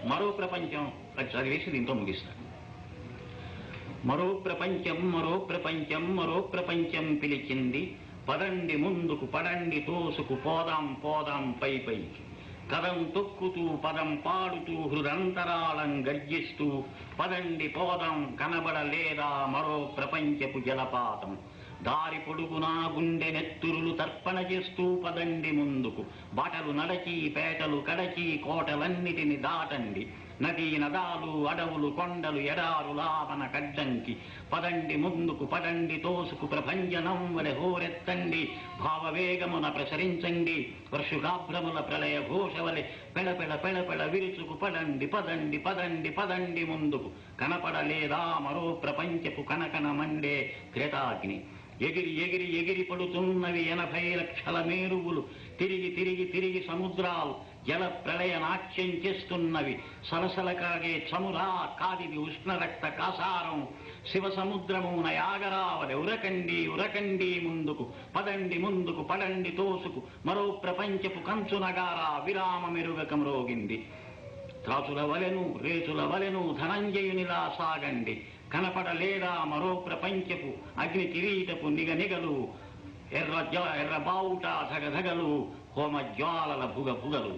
మరో ప్రపంచం చదివేసి దీంతో ముగిస్తాడు. మరో ప్రపంచం మరో ప్రపంచం మరో ప్రపంచం పిలిచింది, పదండి ముందుకు పడండి తోసుకు పోదాం పోదాం పై పైకి. కదం తొక్కుతూ పదం పాడుతూ హృదంతరాళం గర్జిస్తూ పదండి పోదాం కనబడలేదా మరో ప్రపంచపు జలపాతం. దారి పొడుగునా గుండె నెత్తురులు తర్పణ చేస్తూ పదండి ముందుకు. బాటలు నడచి పేటలు కడచి కోటలన్నిటిని దాటండి. నదీ నదాలు అడవులు కొండలు ఎడారులావన కడ్డంకి. పదండి ముందుకు పడండి తోసుకు ప్రభంజనం వలె హోరెత్తండి. భావవేగమున ప్రసరించండి వర్షుగాభ్రముల ప్రళయ ఘోష వలె పెళపెళ పెళపెళ విరుచుకు పడండి పదండి పదండి పదండి ముందుకు. కనపడలేదా మరో ప్రపంచపు కనకన మండే క్రేతాగ్ని. ఎగిరి ఎగిరి ఎగిరి పడుతున్నవి 80 లక్షల మేరువులు. తిరిగి తిరిగి తిరిగి సముద్రాలు జల ప్రళయ నాట్యం చేస్తున్నవి. సలసల కాగే చమురా కాదిది ఉష్ణరక్త కాసారం. శివ సముద్రము నయాగరావలి. ఉరకండి ఉరకండి ముందుకు పదండి ముందుకు పడండి తోసుకు. మరో ప్రపంచపు కంచు నగారా విరామ మెరుగక మ్రోగింది. త్రాసుల వలెను రేచుల వలెను ధనంజయునిలా సాగండి. కనపడలేదా మరో ప్రపంచపు అగ్ని కిరీటపు నిగనిగలు. ఎర్ర బావుట ధగధగలు హోమ జ్వాలల భుగ భుగలు.